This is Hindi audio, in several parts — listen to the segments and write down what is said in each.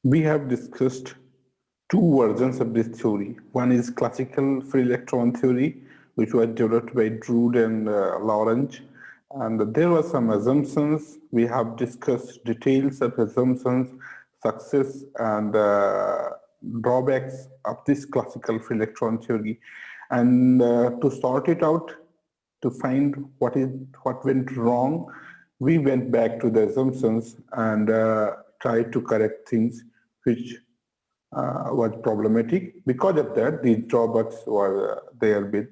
We have discussed two versions of this theory. One is classical free electron theory, which was developed by Drude and Lorentz. And there were some assumptions. We have discussed details of assumptions, success, and drawbacks of this classical free electron theory. And to sort it out, to find what went wrong, we went back to the assumptions and tried to correct things which was problematic. Because of that, these drawbacks were there with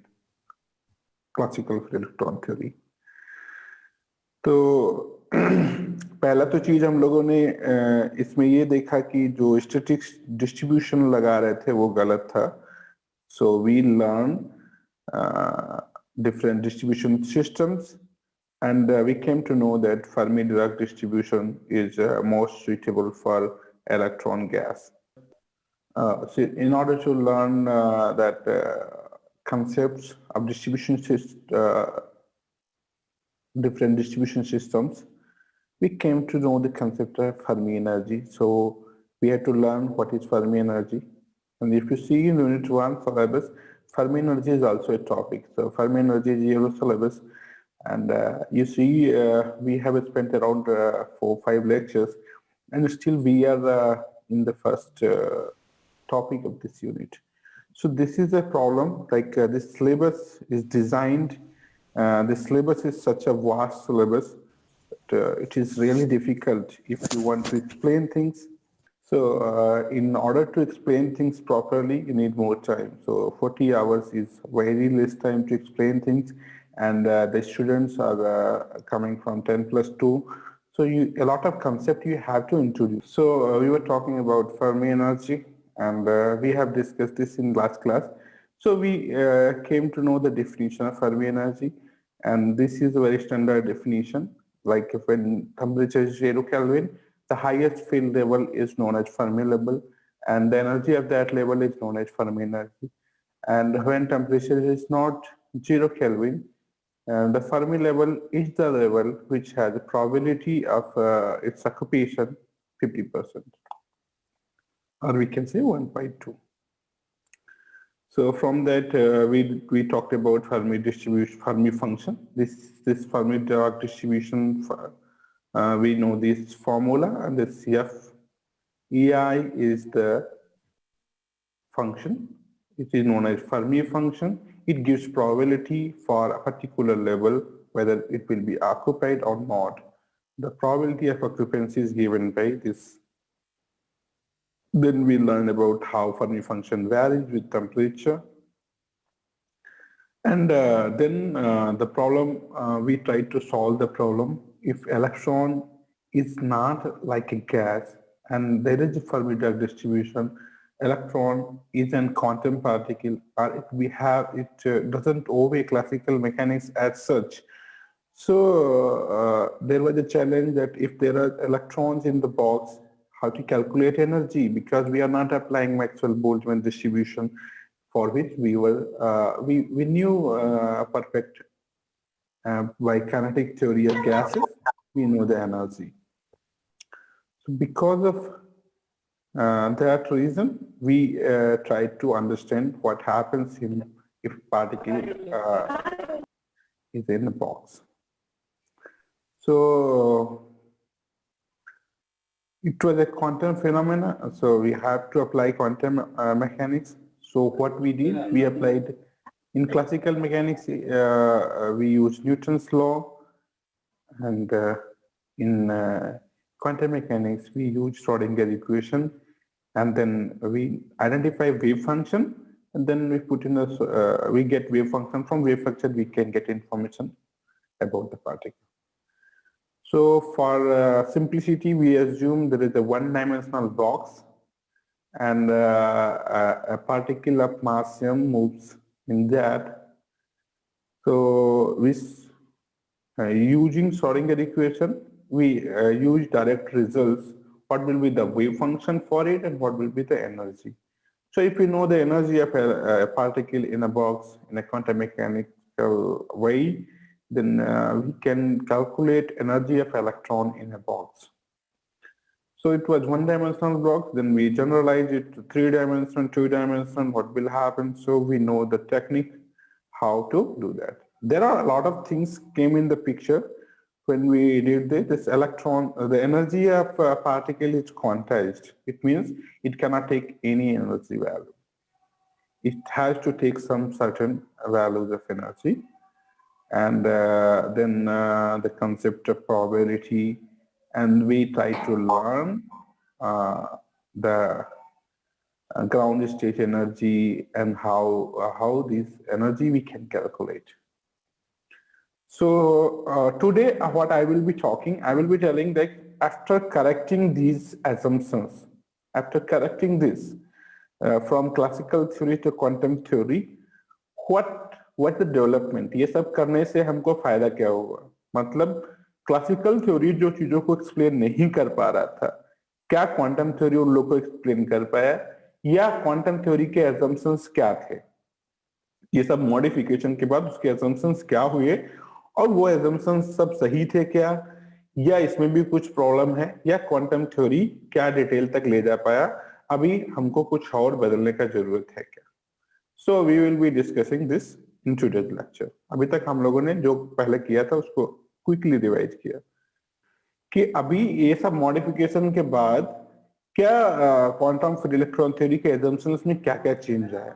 classical electron theory. तो पहला तो चीज हम लोगों ने इसमें ये देखा कि जो स्टैटिस्टिक्स डिस्ट्रीब्यूशन लगा रहे थे वो गलत था. So we learn different distribution systems, and we came to know that Fermi-Dirac distribution is most suitable for electron gas. So in order to learn that concepts of different distribution systems, we came to know the concept of Fermi energy. So we had to learn what is Fermi energy. And if you see in Unit 1 syllabus, Fermi energy is also a topic. So Fermi energy is yellow syllabus. And you see, we have spent around 4-5 lectures, and still we are in the first topic of this unit. So this is a problem, like this syllabus is designed, the syllabus is such a vast syllabus that it is really difficult if you want to explain things. So in order to explain things properly, you need more time. So 40 hours is very less time to explain things, and the students are coming from 10+2. So a lot of concept you have to introduce. So we were talking about Fermi energy, and we have discussed this in last class. So we came to know the definition of Fermi energy, and this is a very standard definition. Like when temperature is 0 Kelvin, the highest field level is known as Fermi level, and the energy of that level is known as Fermi energy. And when temperature is not 0 Kelvin, the Fermi level is the level which has a probability of its occupation 50%, or we can say 1/2. So from that, we talked about Fermi distribution, Fermi function. This Fermi Dirac distribution, we know this formula, and this F EI is the function. It is known as Fermi function. It gives probability for a particular level, whether it will be occupied or not. The probability of occupancy is given by this. Then we learn about how Fermi function varies with temperature. And then the problem, we tried to solve the problem. If electron is not like a gas and there is a Fermi-Dirac distribution, electron is a quantum particle, or it doesn't obey classical mechanics as such. So there was a challenge that if there are electrons in the box, how to calculate energy, because we are not applying Maxwell-Boltzmann distribution, for which we knew perfect by kinetic theory of gases, we know the energy. So because of that reason, we tried to understand what happens if particle is in a box. So it was a quantum phenomena, so we have to apply quantum mechanics. So what we did, we applied in classical mechanics, we use Newton's law, and in quantum mechanics, we use Schrodinger equation, and then we identify wave function, and then we put in we get wave function. From wave function, we can get information about the particle. So for simplicity, we assume there is a one-dimensional box, and a particle of mass m moves in that. So using Schrodinger equation, we use direct results. What will be the wave function for it, and what will be the energy? So if we know the energy of a particle in a box in a quantum mechanical way, then we can calculate energy of electron in a box. So it was one-dimensional blocks, then we generalize it to three-dimensional, two-dimensional, what will happen. So we know the technique how to do that. There are a lot of things came in the picture when we did this electron, the energy of a particle is quantized. It means it cannot take any energy value. It has to take some certain values of energy. And then the concept of probability, and we try to learn the ground state energy and how this energy we can calculate. So today what I will be talking, I will be telling that after correcting these assumptions, after correcting this from classical theory to quantum theory, what the development, ये सब करने से हमको फायदा क्या हुआ? मतलब क्लासिकल थ्योरी जो चीजों को एक्सप्लेन नहीं कर पा रहा था, क्या क्वांटम थ्योरी उन लोगों को एक्सप्लेन कर पाया, या क्वांटम थ्योरी के assumptions क्या थे? ये सब मॉडिफिकेशन के बाद उसके assumptions क्या हुए, और वो assumptions सब सही थे क्या, या इसमें भी कुछ प्रॉब्लम है, या क्वांटम थ्योरी क्या डिटेल तक ले जा पाया, अभी हमको कुछ और बदलने का जरूरत है क्या? So we will be discussing this in today's lecture. अभी तक हम लोगों ने जो पहले किया था उसको क्विकली रिवाइज किया कि अभी ये सब मॉडिफिकेशन के बाद क्या क्वांटम फील्ड इलेक्ट्रॉन थ्योरी के assumptions में क्या क्या चेंज आया.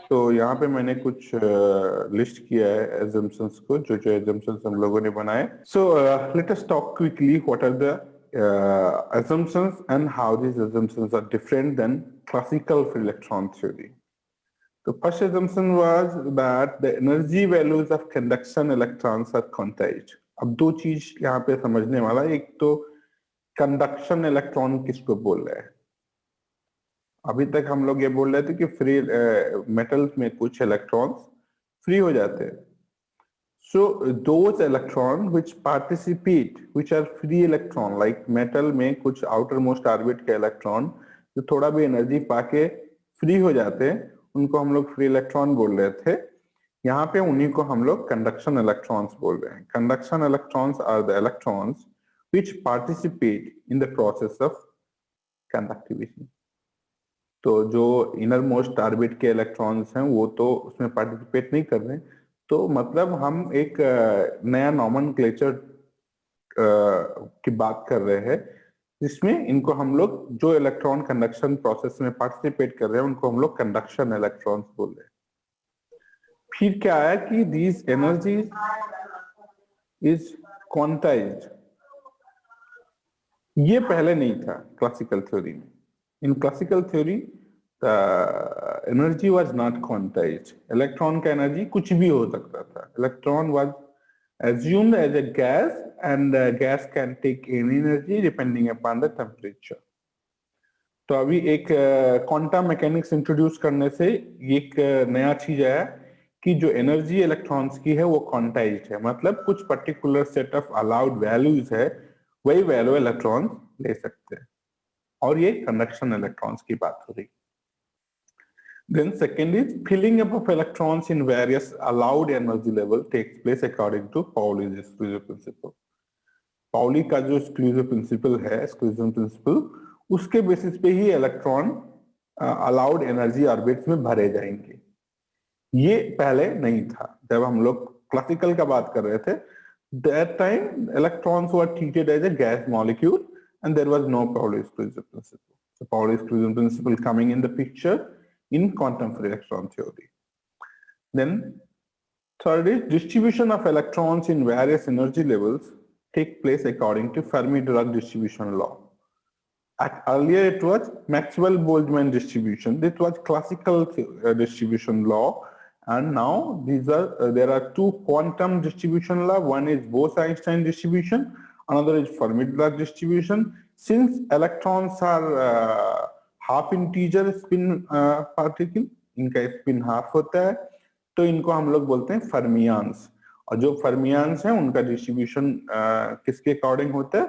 तो यहाँ पे मैंने कुछ लिस्ट किया है assumptions को, जो assumptions हम लोगों ने बनाए. So let us talk quickly what are the assumptions and how these assumptions are different than classical field electron theory. The first assumption was that the energy values of conduction electrons are quantized. अब दो चीज यहाँ पे समझने वाला, एक तो कंडक्शन इलेक्ट्रॉन किसको बोल रहे हैं. अभी तक हम लोग ये बोल रहे थे कि फ्री मेटल्स में कुछ इलेक्ट्रॉन्स फ्री हो जाते हैं. So those electrons which participate, which are free electron, like metal में कुछ outermost orbit के इलेक्ट्रॉन जो थोड़ा भी एनर्जी पाके फ्री हो जाते हैं, उनको हम लोग फ्री इलेक्ट्रॉन बोल रहे थे. यहाँ पे उन्हीं को हम लोग कंडक्शन इलेक्ट्रॉन्स बोल रहे हैं. Conduction electrons are the electrons which participate in the process of conductivity. तो जो इनर मोस्ट ऑर्बिट के इलेक्ट्रॉन्स हैं वो तो उसमें पार्टिसिपेट नहीं कर रहे. तो मतलब हम एक नया नॉमेनक्लेचर की बात कर रहे हैं जिसमें इनको हम लोग जो इलेक्ट्रॉन कंडक्शन प्रोसेस में पार्टिसिपेट कर रहे हैं उनको हम लोग कंडक्शन इलेक्ट्रॉन्स बोल रहे हैं. फिर क्या आया कि दीज एनर्जी इज क्वांटाइज्ड. ये पहले नहीं था क्लासिकल थ्योरी में. In classical theory energy was not quantized. Electron का एनर्जी कुछ भी हो सकता था. Electron was assumed as a gas and gas can take any energy depending upon the temperature. तो अभी एक क्वांटम मैकेनिक्स इंट्रोड्यूस करने से एक नया चीज आया कि जो एनर्जी इलेक्ट्रॉन्स की है वो क्वांटाइज्ड है. मतलब कुछ particular set of allowed values है, वही वैल्यू इलेक्ट्रॉन्स ले सकते हैं, और ये कंडक्शन इलेक्ट्रॉन्स की बात हो रही. Then second is filling up of electrons in various allowed energy level takes place according to Pauli's exclusive principle. Pauli का जो exclusive principle है, exclusion principle, उसके बेसिस पे ही इलेक्ट्रॉन allowed energy orbits में भरे जाएंगे. ये पहले नहीं था. जब हम लोग क्लासिकल का बात कर रहे थे, that time electrons were treated as a gas molecule and there was no Pauli exclusive principle. So Pauli exclusion principle coming in the picture in quantum free electron theory. Then third is distribution of electrons in various energy levels take place according to Fermi-Dirac distribution law. Earlier it was Maxwell-Boltzmann distribution. This was classical distribution law, and now these are there are two quantum distribution law. One is Bose-Einstein distribution, another is Fermi-Dirac distribution. Since electrons are half integer spin particle, इनका स्पिन हाफ होता है, तो इनको हम लोग बोलते हैं फर्मियान्स. और जो फर्मियान्स हैं उनका डिस्ट्रीब्यूशन किसके अकॉर्डिंग होता है?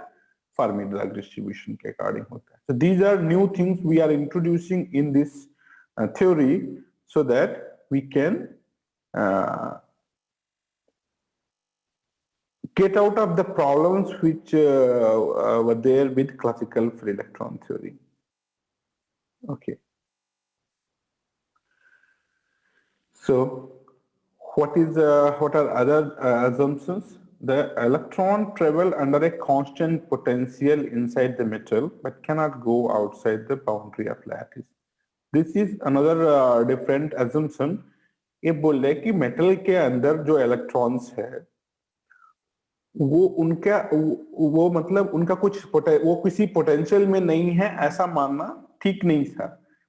फर्मी-डिराक डिस्ट्रीब्यूशन के अकॉर्डिंग होता है. So these are new things we are introducing in this theory so that we can get out of the problems which were there with classical free electron theory. Okay. So what are other assumptions? The electron travel under a constant potential inside the metal but cannot go outside the boundary of lattice. This is another different assumption. ये बोल रहे हैं कि मेटल के अंदर जो इलेक्ट्रॉन्स है वो उनका वो मतलब उनका कुछ वो किसी पोटेंशियल में नहीं है ऐसा मानना ठीक नहीं था।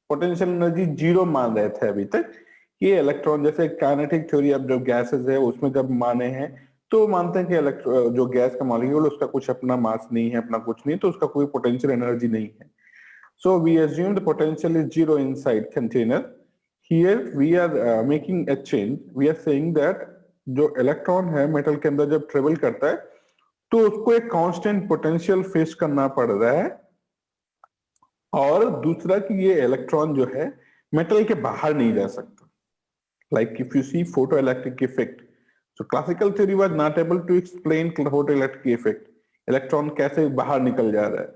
पोटेंशियल एनर्जी जीरो मान रहे थे अभी तक। ये इलेक्ट्रॉन जैसे काइनेटिक थ्योरी अब जो गैसेस है उसमें जब माने हैं तो मानते हैं कि जो गैस का मॉलिक्यूल उसका कुछ अपना मास नहीं है, अपना कुछ नहीं, तो उसका कोई पोटेंशियल एनर्जी नहीं है। So we assume the potential is zero inside container. Here we are making a change. We are saying that जो इलेक्ट्रॉन है मेटल के अंदर जब ट्रेवल करता है तो उसको एक कांस्टेंट पोटेंशियल फेस करना पड़ रहा है, और दूसरा कि ये इलेक्ट्रॉन जो है मेटल के बाहर नहीं जा सकता। Like if you see photoelectric effect, so classical theory was not able to explain photoelectric effect. Electron कैसे बाहर निकल जा रहा है,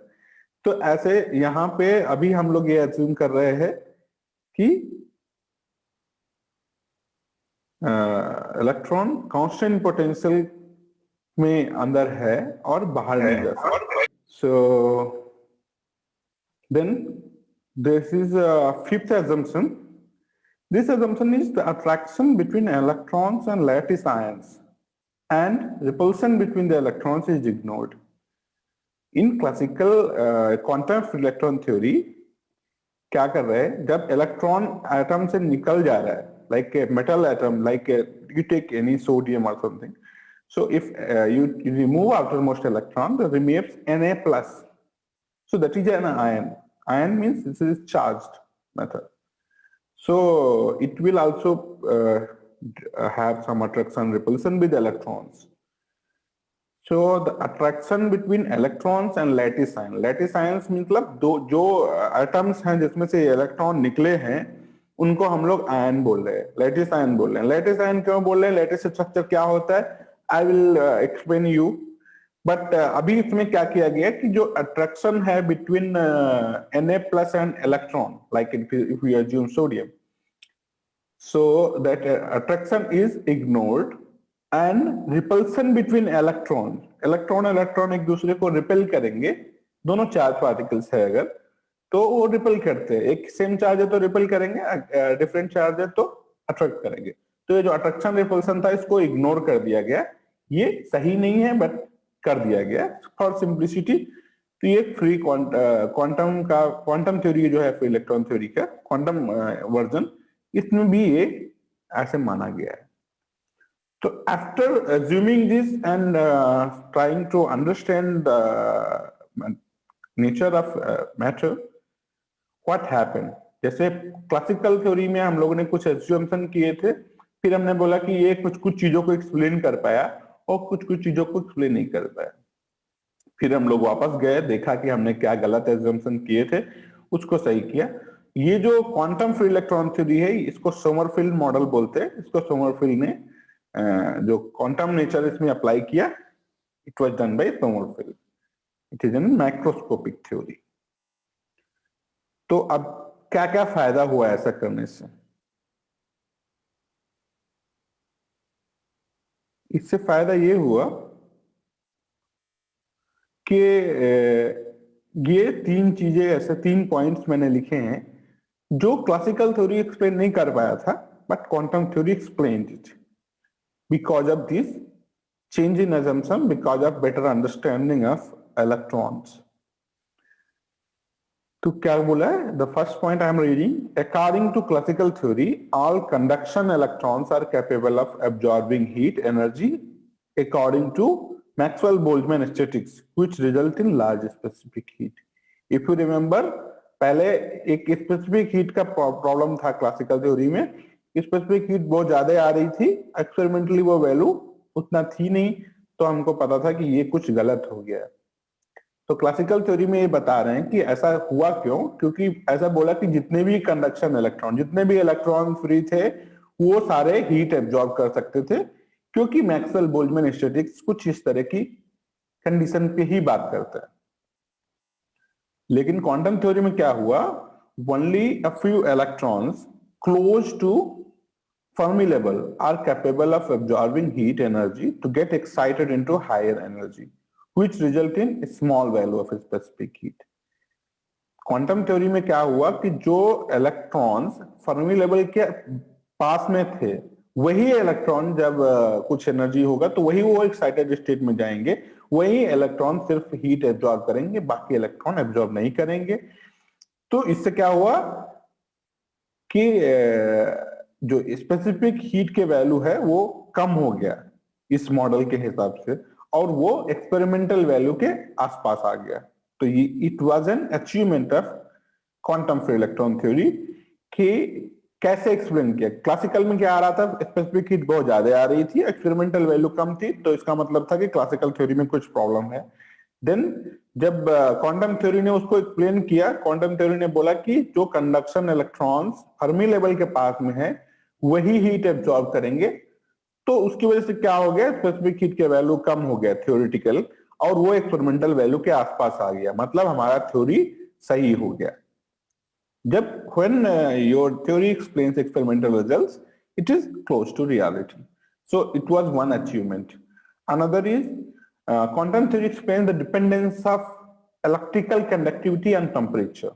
तो ऐसे यहां पे अभी हम लोग ये अज्यूम कर रहे हैं कि इलेक्ट्रॉन कांस्टेंट पोटेंशियल में अंदर है और बाहर नहीं जा सकता। So then this is fifth assumption. This assumption is the attraction between electrons and lattice ions and repulsion between the electrons is ignored. In classical quantum electron theory क्या कर रहे हैं, जब इलेक्ट्रॉन एटम से निकल जा रहा है, like a metal atom, like you take any sodium or something, so if you remove outermost electron, there remains Na plus, so that is an ion. Ion means this is charged method, so it will also have some attraction repulsion with electrons. So the attraction between electrons and lattice ions. Lattice ions मतलब जो एटम्स हैं जिसमें से इलेक्ट्रॉन निकले हैं उनको हम लोग आयन बोल रहे हैं, लैटिस आयन बोल रहे हैं। लैटिस आयन क्यों बोल रहे हैं, लैटिस स्ट्रक्चर क्या होता है, I will explain you. But अभी इसमें क्या किया गया कि जो अट्रैक्शन है between Na plus and electron, like if we assume sodium, so that attraction is ignored and repulsion between electrons, electron एक दूसरे को रिपेल करेंगे, दोनों चार्ज पार्टिकल्स है अगर तो वो रिपेल करते हैं, एक सेम चार्ज है तो रिपेल करेंगे, डिफरेंट चार्ज है तो अट्रैक्ट करेंगे। तो ये जो अट्रैक्शन रिपल्सन था इसको इग्नोर कर दिया गया, ये सही नहीं है बट कर दिया गया फॉर सिंप्लिसिटी। तो ये फ्री क्वांटम थ्योरी जो है फ्री इलेक्ट्रॉन थ्योरी का क्वांटम वर्जन, इसमें भी ये ऐसे माना गया है। तो after assuming this and trying to understand the nature of matter, what happened, जैसे क्लासिकल थ्योरी में हम लोगों ने कुछ एज्यूम्पशन किए थे, फिर हमने बोला कि ये कुछ चीजों को एक्सप्लेन कर पाया और कुछ चीजों को एक्सप्लेन नहीं कर पाया। फिर हम लोग वापस गए, देखा कि हमने क्या गलत एज्यूम्पशन किए थे, उसको सही किया। ये जो क्वांटम फ्री इलेक्ट्रॉन थ्योरी है इसको सोमरफील्ड मॉडल बोलते हैं। इसको सोमरफील्ड ने जो क्वांटम नेचर इसमें अप्लाई किया, it was done by Sommerfeld, it is an microscopic theory. तो अब क्या क्या फायदा हुआ ऐसा करने से, इससे फायदा ये हुआ कि ये तीन चीजें, ऐसे तीन पॉइंट्स मैंने लिखे हैं जो क्लासिकल थ्योरी एक्सप्लेन नहीं कर पाया था but quantum theory explained it because of this change in assumption, because of better understanding of electrons. तो क्या बोला है, the first point I am reading, according to classical theory all conduction electrons are capable of absorbing heat energy according to Maxwell-Boltzmann statistics, which result in large specific heat. If you remember, पहले एक स्पेसिफिक हीट का प्रॉब्लम था क्लासिकल थ्योरी में, स्पेसिफिक हीट बहुत ज्यादा आ रही थी, एक्सपेरिमेंटली वो वैल्यू उतना थी नहीं, तो हमको पता था कि ये कुछ गलत हो गया। तो क्लासिकल थ्योरी में ये बता रहे हैं कि ऐसा हुआ क्यों, क्योंकि ऐसा बोला कि जितने भी कंडक्शन इलेक्ट्रॉन, जितने भी इलेक्ट्रॉन फ्री थे वो सारे हीट एब्जॉर्ब कर सकते थे, क्योंकि मैक्सवेल बोल्ट्जमैन स्टैटिस्टिक्स कुछ इस तरह की कंडीशन पे ही बात करता है। लेकिन क्वांटम थ्योरी में क्या हुआ, only a few electrons close to Fermi level are capable of absorbing heat energy to get excited into higher energy, which result in a small value of a specific heat. Quantum theory में क्या हुआ कि जो इलेक्ट्रॉन्स फर्मी लेवल के पास में थे, वही इलेक्ट्रॉन जब कुछ एनर्जी होगा तो वही वो एक्साइटेड स्टेट में जाएंगे, वही इलेक्ट्रॉन सिर्फ हीट एब्जॉर्ब करेंगे, बाकी इलेक्ट्रॉन एब्जॉर्ब नहीं करेंगे। तो इससे क्या हुआ कि जो स्पेसिफिक हीट के वैल्यू है वो कम हो गया इस मॉडल के हिसाब से, और वो एक्सपेरिमेंटल वैल्यू के आसपास आ गया। तो ये it was an achievement of quantum free electron theory कि कैसे एक्सप्लेन किया। क्लासिकल में क्या आ रहा था, स्पेसिफिक हीट बहुत ज्यादा आ रही थी, एक्सपेरिमेंटल वैल्यू कम थी, तो इसका मतलब था कि क्लासिकल थ्योरी में कुछ प्रॉब्लम है। देन जब क्वांटम थ्योरी ने उसको एक्सप्लेन किया, क्वांटम थ्योरी ने बोला कि जो कंडक्शन इलेक्ट्रॉन्स फर्मी लेवल के पास में है वही हीट एब्जॉर्ब करेंगे, तो उसकी वजह से क्या हो गया, स्पेसिफिक हीट के वैल्यू कम हो गया थ्योरेटिकल, और वो एक्सपेरिमेंटल वैल्यू के आसपास आ गया, मतलब हमारा थ्योरी सही हो गया। जब when your theory explains experimental results, it is close to reality. So it was one achievement. Another is quantum theory explains the dependence of electrical conductivity and temperature.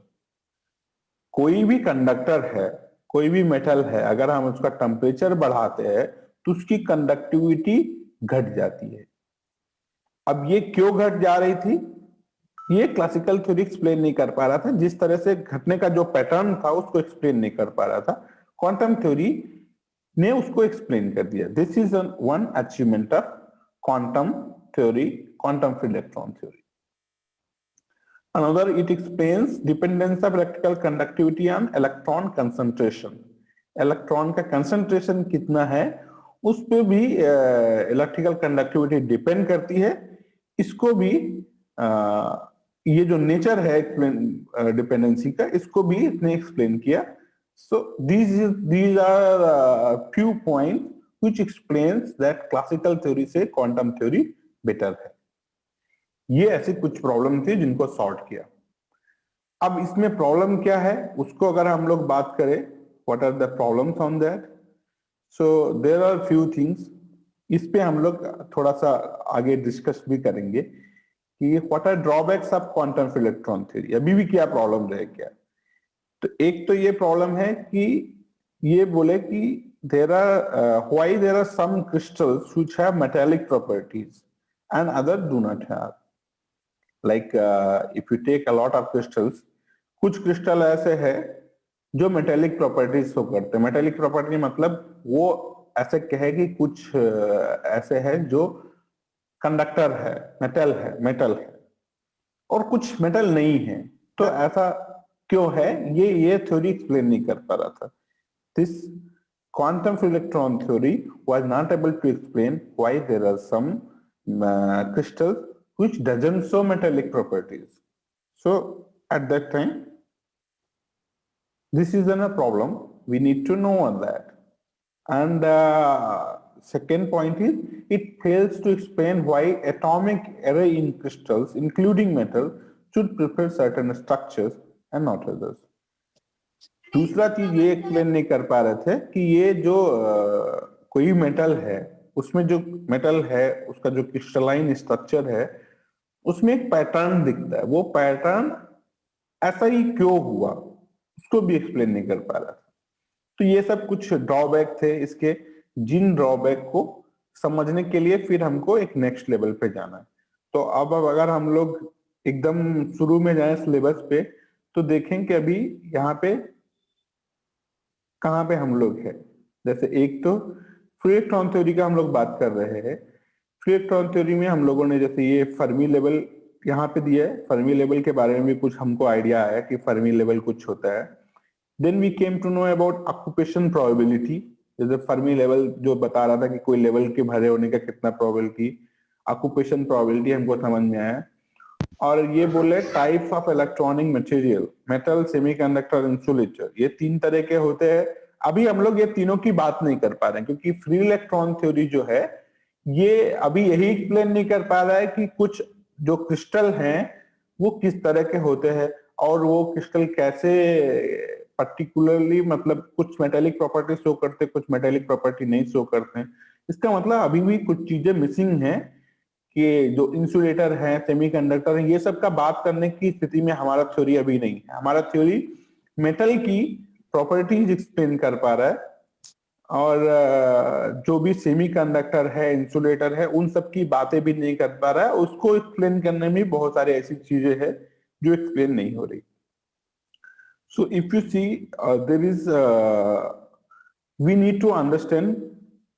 कोई भी कंडक्टर है, कोई भी मेटल है, अगर हम उसका टेम्परेचर बढ़ाते हैं तो उसकी कंडक्टिविटी घट जाती है। अब ये क्यों घट जा रही थी, ये क्लासिकल थ्योरी एक्सप्लेन नहीं कर पा रहा था, जिस तरह से घटने का जो पैटर्न था उसको एक्सप्लेन नहीं कर पा रहा था, क्वांटम थ्योरी ने उसको एक्सप्लेन कर दिया। This is one achievement of quantum theory, quantum free electron theory. Another, it explains dependence of electrical conductivity on electron concentration. Electron का कंसंट्रेशन कितना है उस पे भी इलेक्ट्रिकल कंडक्टिविटी डिपेंड करती है। इसको भी ये जो नेचर है डिपेंडेंसी का, इसको भी इसने एक्सप्लेन किया। सो these are few points which explains that classical theory से क्वांटम थ्योरी बेटर है। ये ऐसी कुछ प्रॉब्लम थी जिनको सॉर्ट किया। अब इसमें प्रॉब्लम क्या है उसको अगर हम लोग बात करें, what are the problems on that, so there are few things. इस पे हम लोग थोड़ा सा आगे डिस्कस भी करेंगे कि what are drawbacks of quantum electron theory, अभी भी क्या प्रॉब्लम रहे क्या। तो एक तो ये प्रॉब्लम है कि ये बोले कि there are why there are some crystals which have metallic properties and other do not have. Like if you take a lot of crystals, कुछ क्रिस्टल ऐसे है जो मेटेलिक प्रॉपर्टीज शो करते हैं। मेटेलिक प्रॉपर्टी मतलब वो ऐसे कहे कि कुछ ऐसे है जो कंडक्टर है, मेटल है, और कुछ मेटल नहीं है। तो ऐसा क्यों है, ये थ्योरी एक्सप्लेन नहीं कर पा रहा था। This quantum electron theory was not able to explain why there are some crystals which doesn't show metallic properties. So at that time, this is a problem. We need to know on that. And second point is, it fails to explain why atomic array in crystals, including metal, should prefer certain structures and not others. दूसरा चीज ये एक्सप्लेन नहीं कर पा रहे थे कि ये जो कोई मेटल है, उसमें जो मेटल है उसका जो क्रिस्टलाइन स्ट्रक्चर है उसमें एक पैटर्न दिखता है, वो पैटर्न ऐसा ही क्यों हुआ उसको भी एक्सप्लेन नहीं कर पा रहा था। तो ये सब कुछ ड्रॉबैक थे इसके, जिन ड्रॉबैक को समझने के लिए फिर हमको एक नेक्स्ट लेवल पे जाना है। तो अब अगर हम लोग एकदम शुरू में जाए सिलेबस पे, तो देखें कि अभी यहाँ पे कहाँ पे हम लोग है। जैसे एक तो फ्री इलेक्ट्रॉन थ्योरी का हम लोग बात कर रहे हैं। फ्री इलेक्ट्रॉन थ्योरी में हम लोगों ने जैसे ये फर्मी लेवल यहाँ पे दिया है, फर्मी लेवल के बारे में भी कुछ हमको आइडिया आया कि फर्मी लेवल कुछ होता है। Then we came to know about occupation probability, जैसे फर्मी लेवल जो बता रहा था कि कोई लेवल के भरे होने का कितना प्रोबेबिलिटी, ऑक्यूपेशन प्रोबेबिलिटी हमको समझ में आया। और ये बोले types of electronic material, metal, semiconductor, insulator, ये तीन तरह के होते हैं। अभी हम लोग ये तीनों की बात नहीं कर पा रहे हैं क्योंकि फ्री इलेक्ट्रॉन थ्योरी जो है ये अभी यही एक्सप्लेन नहीं कर पा रहा है कि कुछ जो क्रिस्टल हैं वो किस तरह के होते हैं और वो क्रिस्टल कैसे पर्टिकुलरली, मतलब कुछ मेटेलिक प्रॉपर्टी शो करते, कुछ मेटेलिक प्रॉपर्टी नहीं शो करते हैं। इसका मतलब अभी भी कुछ चीजें मिसिंग हैं कि जो इंसुलेटर है, सेमीकंडक्टर है, ये सब का बात करने की स्थिति में हमारा थ्योरी अभी नहीं है। हमारा थ्योरी मेटल की प्रॉपर्टीज एक्सप्लेन कर पा रहा है और जो भी सेमीकंडक्टर है, इंसुलेटर है, उन सब की बातें भी नहीं कर पा रहा है। उसको एक्सप्लेन करने में बहुत सारी ऐसी चीजें हैं जो एक्सप्लेन नहीं हो रही। So if you see, there is, we need to understand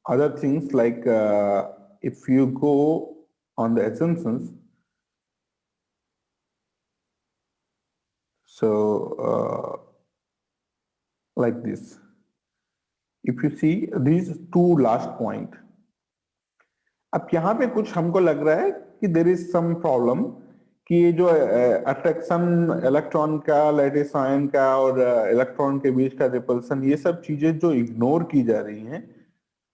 other things like if you go on the assumptions, so like this. If you see these two last point, अब यहाँ पे कुछ हमको लग रहा है कि देर इज सम प्रॉब्लम कि ये जो अट्रैक्शन इलेक्ट्रॉन का, लैटिस आयन का और इलेक्ट्रॉन के बीच का रिपल्सन, ये सब चीजें जो इग्नोर की जा रही हैं,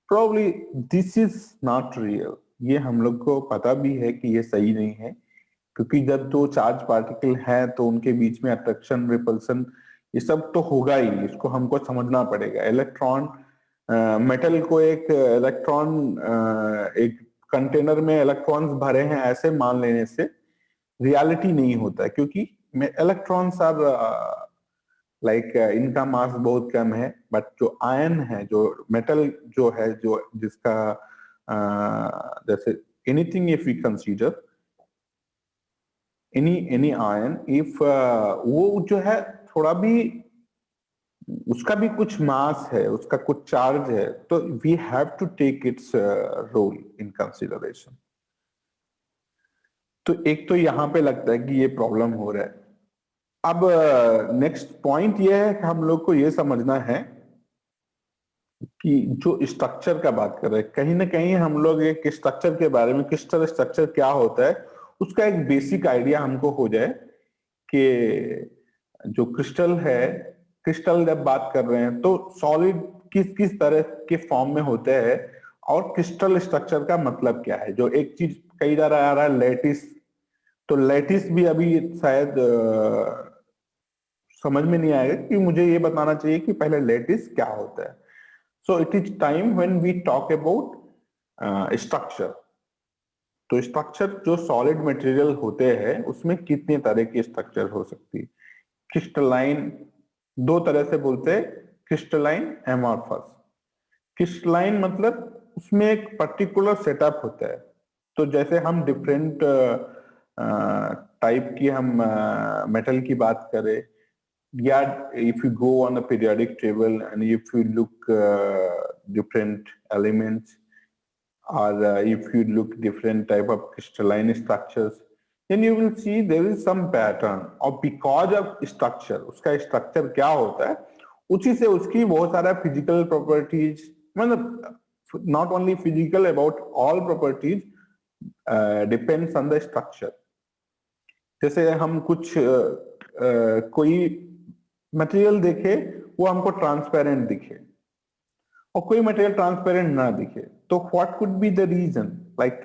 probably this is not real. ये हम लोग को पता भी है कि ये सही नहीं है, क्योंकि जब दो चार्ज पार्टिकल है तो उनके बीच में अट्रैक्शन, रिपल्सन, ये सब तो होगा ही। इसको हमको समझना पड़ेगा। इलेक्ट्रॉन, मेटल को एक इलेक्ट्रॉन, एक कंटेनर में इलेक्ट्रॉन्स भरे हैं ऐसे मान लेने से रियलिटी नहीं होता है, क्योंकि इलेक्ट्रॉन्स आर लाइक इनका मास बहुत कम है। बट जो आयन है, जो मेटल जो है, जो जिसका जैसे anything, if you consider any ion, if वो जो है थोड़ा भी, उसका भी कुछ मास है, उसका कुछ चार्ज है, तो we have to take its role in consideration. तो एक तो यहां पे लगता है कि ये प्रॉब्लम हो रहा है। अब नेक्स्ट पॉइंट ये है कि हम लोग को ये समझना है कि जो स्ट्रक्चर का बात कर रहे हैं, कहीं ना कहीं हम लोग एक स्ट्रक्चर के बारे में, क्रिस्टल स्ट्रक्चर क्या होता है उसका एक बेसिक आइडिया हमको हो जाए कि जो क्रिस्टल है, क्रिस्टल जब बात कर रहे हैं तो सॉलिड किस किस तरह के फॉर्म में होते हैं और क्रिस्टल स्ट्रक्चर का मतलब क्या है। जो एक चीज कही जा रहा है लैटिस, तो लैटिस भी अभी शायद समझ में नहीं आएगा कि मुझे ये बताना चाहिए कि पहले लैटिस क्या होता है। So it is time when we talk about structure. तो स्ट्रक्चर जो सॉलिड मटेरियल होते हैं उसमें कितने तरह की स्ट्रक्चर हो सकती है। क्रिस्टलाइन, दो तरह से बोलते हैं, क्रिस्टलाइन, एमॉर्फस। क्रिस्टलाइन मतलब उसमें एक पर्टिकुलर सेटअप होता है। तो जैसे हम डिफरेंट टाइप की हम मेटल की बात करें, या if you go on a periodic table and if you look different elements, or if you look different type of crystalline structures, then you will see there is some pattern, और because of structure, उसका structure क्या होता है, उसी से उसकी बहुत सारा physical properties, मतलब not only physical, about all properties depends on the structure। जैसे हम कुछ कोई मटेरियल देखे, वो हमको ट्रांसपेरेंट दिखे, और कोई मटेरियल ट्रांसपेरेंट ना दिखे, तो what could be the reason. Like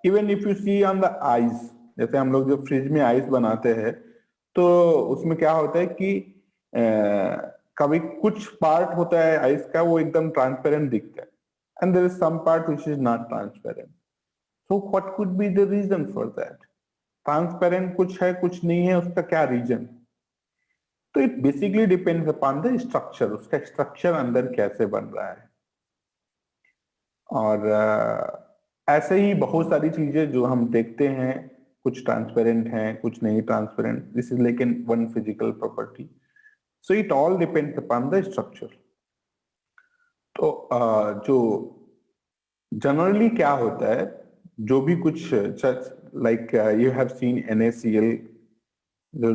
even if you see on the ice, जैसे हम लोग जो फ्रिज में आइस बनाते हैं, तो उसमें क्या होता है कि कभी कुछ पार्ट होता है आइस का वो एकदम ट्रांसपेरेंट दिखता है, and there is some part which is not transparent. So what could be the reason for that. Transparent कुछ है, कुछ नहीं है, उसका क्या रीजन। तो it basically depends upon the structure, उसका स्ट्रक्चर अंदर कैसे बन रहा है। और ऐसे ही बहुत सारी चीजें जो हम देखते हैं, कुछ ट्रांसपेरेंट हैं, कुछ नहीं transparent, this is like in one physical property. So it all depends upon the structure. तो जो जनरली क्या होता है, जो भी कुछ like you have seen NaCl, जो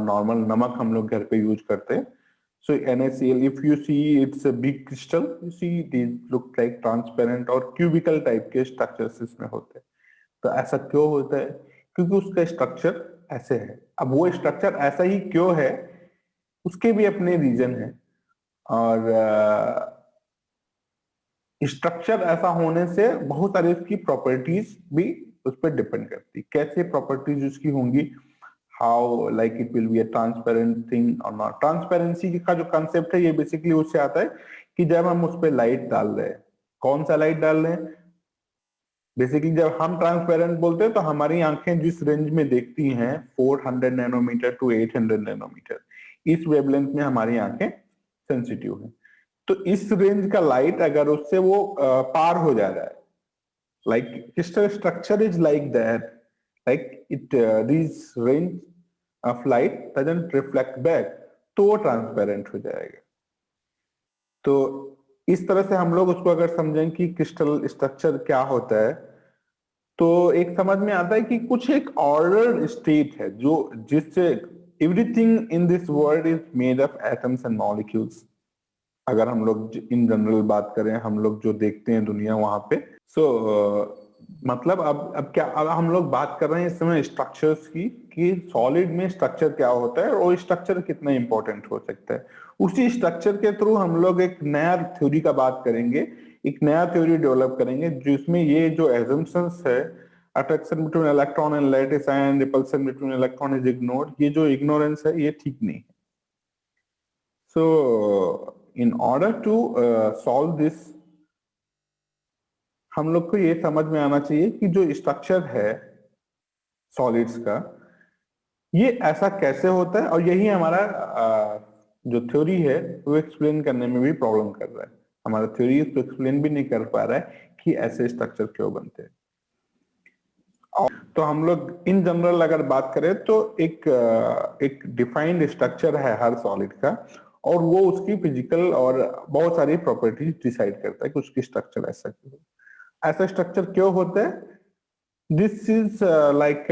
नॉर्मल नमक हम लोग घर पे यूज करते हैं। So NaCl, if you see it's a big crystal, you see these look like transparent और cubical type के structures इसमें होते हैं। तो ऐसा क्यों होता है, क्योंकि उसका स्ट्रक्चर ऐसे है। अब वो स्ट्रक्चर ऐसा ही क्यों है, उसके भी अपने रीजन है। और स्ट्रक्चर ऐसा होने से बहुत सारी इसकी प्रॉपर्टीज भी उस पर डिपेंड करती, कैसे प्रॉपर्टीज उसकी होंगी, how like it will be a transparent thing और नॉट। ट्रांसपेरेंसी का जो कंसेप्ट है ये बेसिकली उससे आता है कि जब हम उस पर लाइट डाल रहे हैं, कौन सा लाइट डाल रहे हैं, बेसिकली जब हम ट्रांसपेरेंट बोलते हैं तो हमारी आंखें जिस रेंज में देखती हैं 400 नैनोमीटर टू 800 नैनोमीटर, इस वेवलेंथ में हमारी आंखें सेंसिटिव है। तो इस रेंज का लाइट अगर उससे वो पार हो जा रहा है, like crystal structure is like that, like it this range of light doesn't reflect back, तो वो ट्रांसपेरेंट हो जाएगा। तो इस तरह से हम लोग उसको अगर समझें कि क्रिस्टल स्ट्रक्चर क्या होता है, तो एक समझ में आता है कि कुछ एक ऑर्डर्ड स्टेट है जो जिससे everything in this world is made of atoms and molecules. अगर हम लोग इन जनरल बात करें, हम लोग जो देखते हैं दुनिया वहां पे, सो मतलब अब क्या, अब हम लोग बात कर रहे हैं इस समय स्ट्रक्चर्स की, कि सॉलिड में स्ट्रक्चर क्या होता है और स्ट्रक्चर कितना इंपॉर्टेंट हो सकता है। उसी स्ट्रक्चर के थ्रू हम लोग एक नया थ्योरी का बात करेंगे, एक नया थ्योरी डेवलप करेंगे जिसमें ये जो एजम्पशंस है, attraction between electron and lattice ion, repulsion between electron is ignored, ये जो इग्नोरेंस है ये ठीक नहीं है। So, in order to solve this, हम लोग को ये समझ में आना चाहिए कि जो स्ट्रक्चर है सॉलिड्स का, ये ऐसा कैसे होता है, और यही हमारा जो थ्योरी है वो एक्सप्लेन करने में भी प्रॉब्लम कर रहा है। हमारा थ्योरी इसको एक्सप्लेन भी नहीं कर पा रहा है कि ऐसे स्ट्रक्चर क्यों बनते हैं। तो हम लोग इन जनरल अगर बात करें तो एक डिफाइंड स्ट्रक्चर है हर सॉलिड का, और वो उसकी फिजिकल और बहुत सारी प्रॉपर्टीज डिसाइड करता है कि उसकी स्ट्रक्चर ऐसा क्यों, ऐसा स्ट्रक्चर क्यों होता है। This is like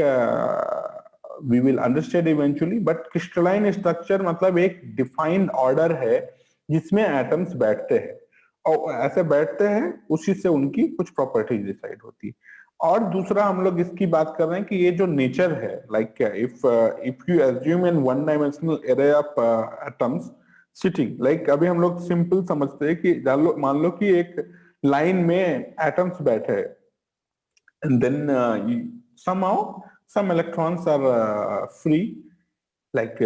we will understand eventually, but crystalline structure मतलब एक डिफाइंड ऑर्डर है जिसमें एटम्स बैठते हैं, और ऐसे बैठते हैं उसी से उनकी कुछ प्रॉपर्टीज डिसाइड होती है। और दूसरा हम लोग इसकी बात कर रहे हैं कि ये जो नेचर है, like if you assume in one dimensional array of atoms sitting, like अभी हम लोग सिंपल समझते हैं कि मान लो कि एक लाइन में एटम्स बैठे हैं, and then somehow some electrons are free, like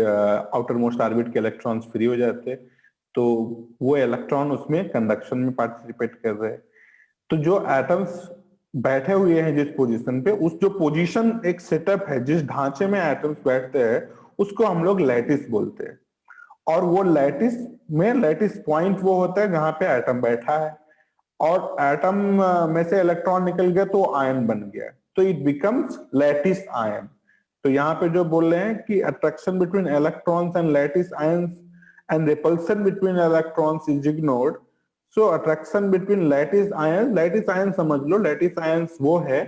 outermost orbit के electrons free हो जाते हैं, तो वो इलेक्ट्रॉन उसमें कंडक्शन में पार्टिसिपेट कर रहे हैं। तो जो एटम्स बैठे हुए हैं जिस पोजीशन पे, उस जो पोजीशन एक सेटअप है, जिस ढांचे में एटम्स बैठते हैं उसको हम लोग लैटिस बोलते हैं। और वो लैटिस में लैटिस पॉइंट वो होता है जहां पे एटम बैठा है, और एटम में से इलेक्ट्रॉन निकल गया तो आयन बन गया, तो इट बिकम्स लैटिस आयन। तो यहाँ पे जो बोल रहे हैं कि attraction between electrons and lattice ions and repulsion between electrons is ignored, so attraction between lattice ion समझ लो, लैटिस आयंस वो है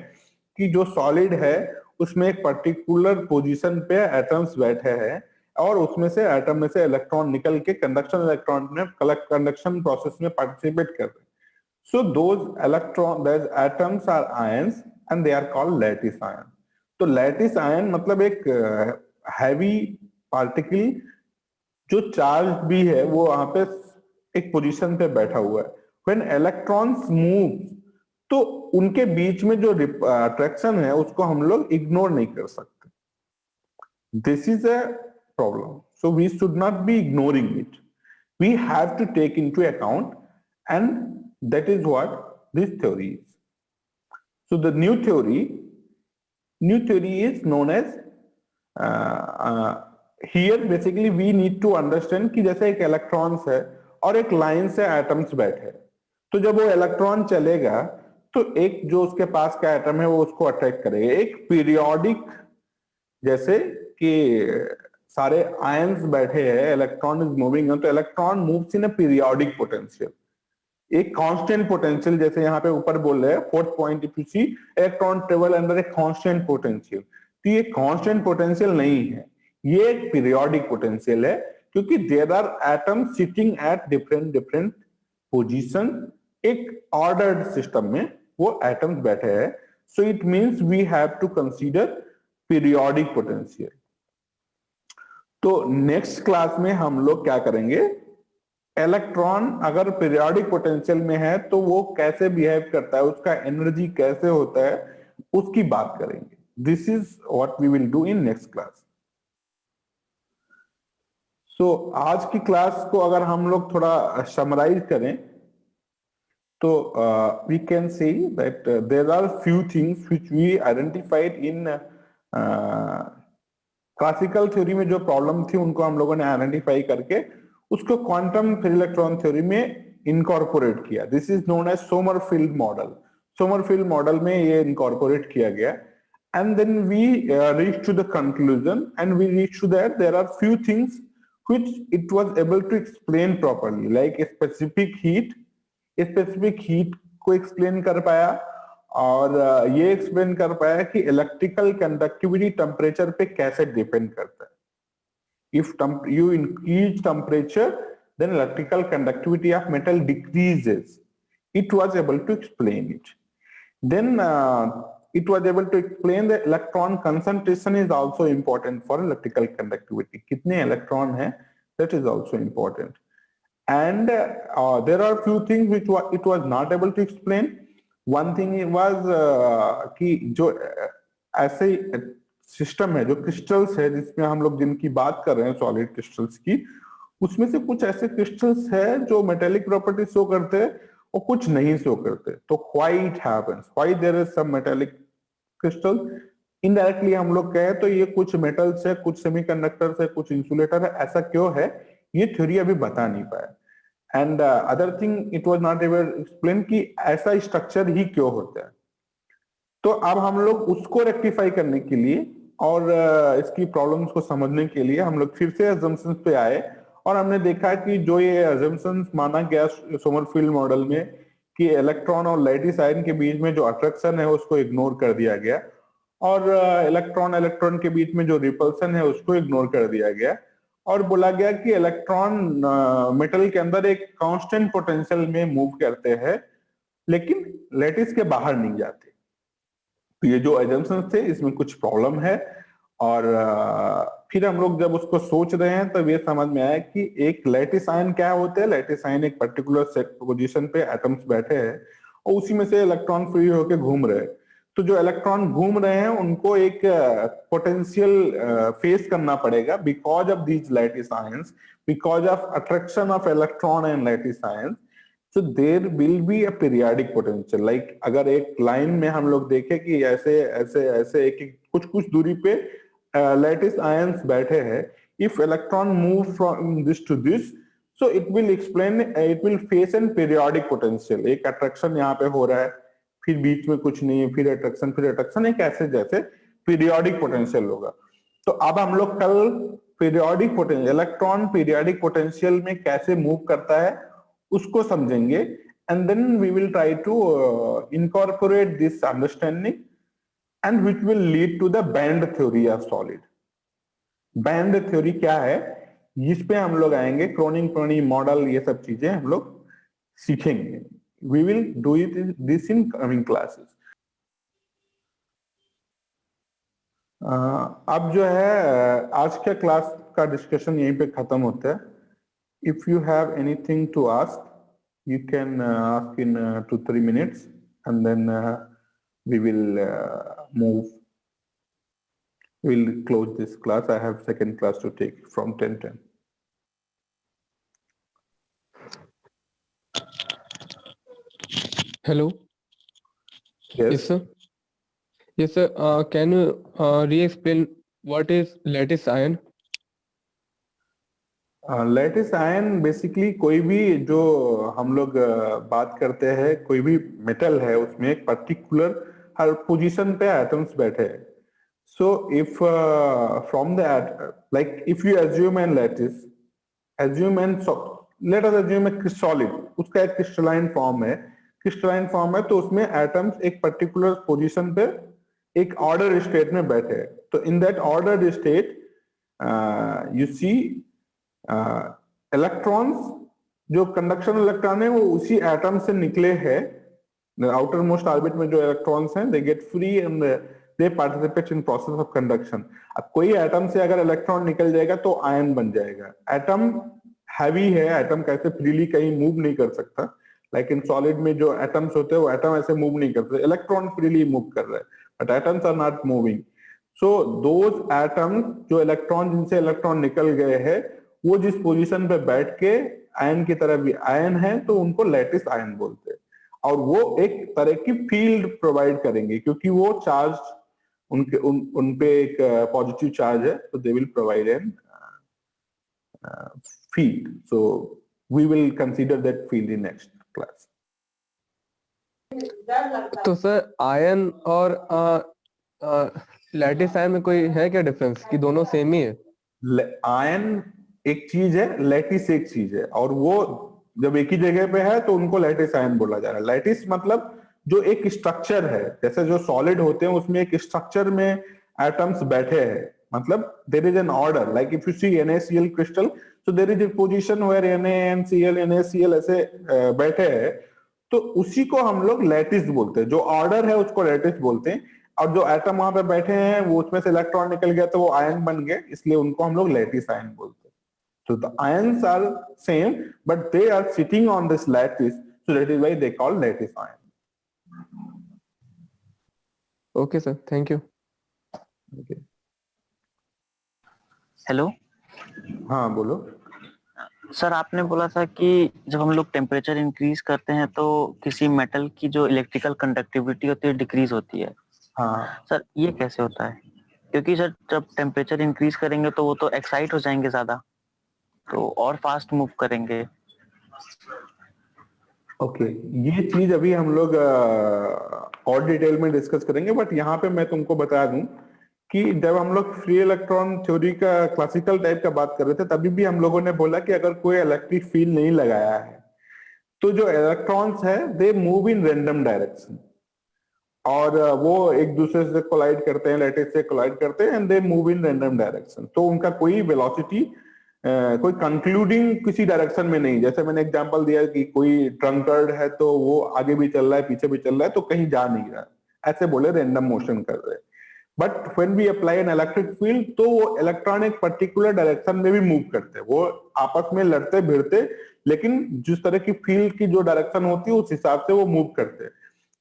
कि जो सॉलिड है उसमें एक पर्टिकुलर पोजीशन पे एटम्स बैठे हैं, और उसमें से एटम में से इलेक्ट्रॉन निकल के कंडक्शन प्रोसेस में पार्टिसिपेट कर रहे हैं। So those atoms are ions and they are called lattice ion. तो lattice ion मतलब एक हैवी पार्टिकल जो चार्ज भी है वो वहां पे एक पोजीशन पे बैठा हुआ है। When electrons move, तो उनके बीच में जो अट्रैक्शन है उसको हम लोग इग्नोर नहीं कर सकते। This is a problem. So we should not be ignoring it. We have to take into account, and that is what this theory is. So the new theory is known as here basically we need to understand कि जैसे एक इलेक्ट्रॉन्स है और एक लाइन से एटम्स बैठे, तो जब वो इलेक्ट्रॉन चलेगा तो एक जो उसके पास का एटम है वो उसको अट्रैक्ट करेगा। एक पीरियोडिक, जैसे कि सारे आयंस बैठे हैं, इलेक्ट्रॉन इज मूविंग, तो electron moves in a periodic potential, एक कांस्टेंट पोटेंशियल, जैसे यहाँ पे ऊपर बोल रहे हैं fourth point, if you see electron travel under a constant potential, तो ये कांस्टेंट पोटेंशियल नहीं है, ये एक पीरियोडिक पोटेंशियल है, क्योंकि there are atoms sitting at different position, एक ऑर्डर्ड सिस्टम में वो एटम्स बैठे हैं। So it means we have to consider periodic potential. तो नेक्स्ट क्लास में हम लोग क्या करेंगे, इलेक्ट्रॉन अगर पीरियोडिक पोटेंशियल में है तो वो कैसे बिहेव करता है, उसका एनर्जी कैसे होता है, उसकी बात करेंगे. This is what we will do in next class. So आज की क्लास को अगर हम लोग थोड़ा समराइज करें तो we can say that there are few things which we identified in classical theory में जो प्रॉब्लम थी उनको हम लोगों ने आइडेंटिफाई करके उसको क्वांटम फिर इलेक्ट्रॉन थ्योरी में इनकॉर्पोरेट किया. This is known as Sommerfeld model. Sommerfeld model में ये इनकॉर्पोरेट किया गया and then we reached to the conclusion and we reached to that there are few things which it was able to explain properly, like a specific heat को एक्सप्लेन कर पाया और ये एक्सप्लेन कर पाया कि इलेक्ट्रिकल कंडक्टिविटी टेम्परेचर पे कैसे डिपेंड करता है. If you increase temperature then electrical conductivity of metal decreases. It was able to explain it. Then it was able to explain the electron concentration is also important for electrical conductivity. कितने इलेक्ट्रॉन है, that is also important. And there are few things which it was not able to explain. One thing was कि जो ऐसे सिस्टम है, जो क्रिस्टल्स है जिसमें हम लोग जिनकी बात कर रहे हैं सॉलिड क्रिस्टल्स की, उसमें से कुछ ऐसे क्रिस्टल्स है जो मेटेलिक प्रॉपर्टी शो करते हैं और कुछ नहीं शो करते. तो why it happens, why there is some metallic crystal. Indirectly हम लोग कहें तो ये कुछ मेटल्स है, कुछ सेमीकंडक्टर्स है, कुछ इंसुलेटर है. ऐसा क्यों है ये थ्योरी अभी बता नहीं पाया. And other thing it was not able explain कि ऐसा स्ट्रक्चर ही क्यों होता है. तो अब हम लोग उसको रेक्टिफाई करने के लिए और इसकी प्रॉब्लम्स को समझने के लिए हम लोग फिर से अजम्पशंस पे आए और हमने देखा कि जो ये अजम्पशंस माना गया सोमरफील्ड मॉडल में कि इलेक्ट्रॉन और लैटिस आयन के बीच में जो अट्रैक्शन है उसको इग्नोर कर दिया गया और इलेक्ट्रॉन इलेक्ट्रॉन के बीच में जो रिपल्सन है उसको इग्नोर कर दिया गया और बोला गया कि इलेक्ट्रॉन मेटल के अंदर एक कांस्टेंट पोटेंशियल में मूव करते हैं लेकिन लैटिस के बाहर नहीं जाते. तो ये जो अजम्पशंस थे इसमें कुछ प्रॉब्लम है और फिर हम लोग जब उसको सोच रहे हैं तब ये समझ में आया कि एक लैटिस आयन क्या होते हैं. लैटिस आयन एक पर्टिकुलर सेट पोजीशन पे एटम्स बैठे हैं और उसी में से इलेक्ट्रॉन फ्री होकर घूम रहे हैं. तो जो इलेक्ट्रॉन घूम रहे हैं उनको एक पोटेंशियल फेस करना पड़ेगा because of these lattice ions, because of attraction of electron and lattice ions. So there will be a periodic potential. Like अगर एक लाइन में हम लोग देखें कि ऐसे ऐसे ऐसे एक कुछ कुछ दूरी पे लैटिस आयंस बैठे हैं. If electron move from this to this, so it will explain, it will face an periodic potential. एक अट्रैक्शन यहाँ पे हो रहा है, फिर बीच में कुछ नहीं है, फिर अट्रैक्शन, एक ऐसे जैसे पीरियोडिक पोटेंशियल होगा. तो अब हम लोग कल periodic potential, electron periodic potential में कैसे मूव करता है उसको समझेंगे. And then we will try to incorporate this understanding and which will lead to the band theory of solid. Band theory क्या है, इस पे हम लोग आएंगे. क्रोनिग पेनी मॉडल, ये सब चीजें हम लोग सीखेंगे. We will do it this in coming classes. अब जो है आज का क्लास का डिस्कशन यहीं पे खत्म होता है. If you have anything to ask, you can ask in 2-3 minutes, and then we will move. We'll close this class. I have second class to take from 10:10. Hello. Yes. Sir. Yes, sir. Can you re-explain what is lattice ion? Lattice ion basically कोई भी जो हम लोग बात करते हैं, कोई भी मेटल है उसमें एक पर्टिकुलर हर पोजीशन पे एटम्स बैठे हैं. So if from the like if you assume an lattice, assume an let us assume a solid, उसका एक क्रिस्टलाइन फॉर्म है, तो उसमें एटम्स एक पर्टिकुलर पोजीशन पे एक ऑर्डर स्टेट में बैठे हैं. तो in that order state you see electrons, जो कंडक्शन इलेक्ट्रॉन है वो उसी एटम से निकले हैं. आउटर मोस्ट ऑर्बिट में जो इलेक्ट्रॉन्स हैं they get free and they participate in process of conduction. अब कोई एटम से अगर इलेक्ट्रॉन निकल जाएगा तो आयन बन जाएगा. एटम हैवी है, एटम कैसे फ्रीली कहीं मूव नहीं कर सकता, लाइक इन सॉलिड में जो एटम्स होते हैं वो एटम ऐसे मूव नहीं करते, इलेक्ट्रॉन फ्रीली मूव कर रहे हैं, but atoms are not moving. So those atoms जो इलेक्ट्रॉन, जिनसे इलेक्ट्रॉन निकल गए हैं, वो जिस पोजीशन पे बैठ के आयन की तरह भी आयन है, तो उनको लैटिस आयन बोलते हैं। और वो एक तरह की फील्ड प्रोवाइड करेंगे, क्योंकि वो चार्ज उन पे एक पॉजिटिव चार्ज है, तो they will provide an field. So we will consider that field in next class. तो सर आयन और लैटिस आयन में कोई है क्या डिफरेंस कि दोनों सेम ही है? आयन एक चीज है, लैटिस एक चीज है, और वो जब एक ही जगह पे है तो उनको लैटिस आयन बोला जा रहा है। लैटिस मतलब जो एक स्ट्रक्चर है, जैसे जो सॉलिड होते हैं उसमें एक स्ट्रक्चर में एटम्स बैठे हैं, मतलब there is an order, like if you see NaCl crystal, so there is a position where NaCl NaCl ऐसे बैठे हैं, तो उसी को हम लोग लैटिस बोलते हैं। जो ऑर्डर है उसको लैटिस बोलते हैं, और जो एटम वहां पे बैठे हैं वो उसमें से इलेक्ट्रॉन निकल गया तो वो आयन बन गए, इसलिए उनको हम लोग लैटिस आयन बोलते हैं। So the ions are same, but they are sitting on this lattice, so that is why they call lattice ion. Okay sir, thank you. Okay. Hello हाँ बोलो। सर, आपने बोला था कि जब हम लोग टेम्परेचर इंक्रीज करते हैं तो किसी मेटल की जो इलेक्ट्रिकल कंडक्टिविटी होती है डिक्रीज होती है। हाँ सर ये कैसे होता है? क्योंकि सर जब टेम्परेचर इंक्रीज करेंगे तो वो तो एक्साइट हो जाएंगे ज्यादा, तो और फास्ट मूव करेंगे। ओके, ये चीज अभी हम लोग और डिटेल में डिस्कस करेंगे, बट यहाँ पे मैं तुमको बता दूं कि जब हम लोग फ्री इलेक्ट्रॉन थ्योरी का क्लासिकल टाइप का बात कर रहे थे, तभी भी हम लोगों ने बोला कि अगर कोई इलेक्ट्रिक फील्ड नहीं लगाया है तो जो इलेक्ट्रॉन्स है they move in random direction, और वो एक दूसरे से कोलाइड करते हैं, लैटिस से कोलाइड करते हैं, and they move in random direction. तो उनका कोई वेलोसिटी कोई कंक्लूडिंग किसी डायरेक्शन में नहीं। जैसे मैंने एग्जांपल दिया कि कोई ड्रंकर्ड है तो वो आगे भी चल रहा है पीछे भी चल रहा है, तो कहीं जा नहीं रहा, ऐसे बोले रैंडम मोशन कर रहे हैं। But when we apply an electric field, तो वो इलेक्ट्रॉन एक पर्टिकुलर डायरेक्शन में भी मूव करते हैं, वो आपस में लड़ते भिड़ते, लेकिन जिस तरह की फील्ड की जो डायरेक्शन होती है उस हिसाब से वो मूव करते हैं।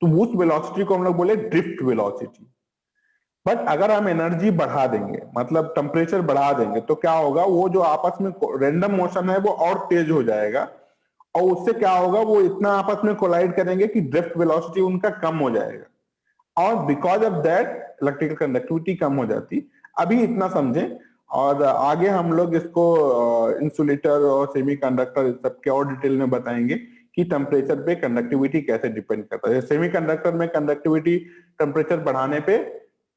तो उस वेलोसिटी को हम लोग बोले ड्रिफ्ट वेलोसिटी। बट अगर हम एनर्जी बढ़ा देंगे, मतलब टेम्परेचर बढ़ा देंगे, तो क्या होगा, वो जो आपस में रैंडम मोशन है वो और तेज हो जाएगा, और उससे क्या होगा, वो इतना आपस में कोलाइड करेंगे कि ड्रिफ्ट वेलोसिटी उनका कम हो जाएगा, और because of that electrical conductivity कम हो जाती। अभी इतना समझें, और आगे हम लोग इसको इंसुलेटर और सेमीकंडक्टर इस सब के और डिटेल में बताएंगे कि टेम्परेचर पे कंडक्टिविटी कैसे डिपेंड करता है। सेमीकंडक्टर में कंडक्टिविटी टेम्परेचर बढ़ाने पे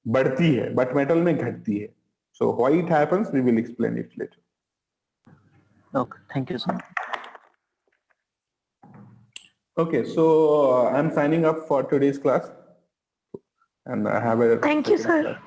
बढ़ती है, बट मेटल में घटती है। So why it happens we will explain it later. Okay, thank you sir. Okay, so I'm signing up for today's class, and I have a Thank you, sir. class.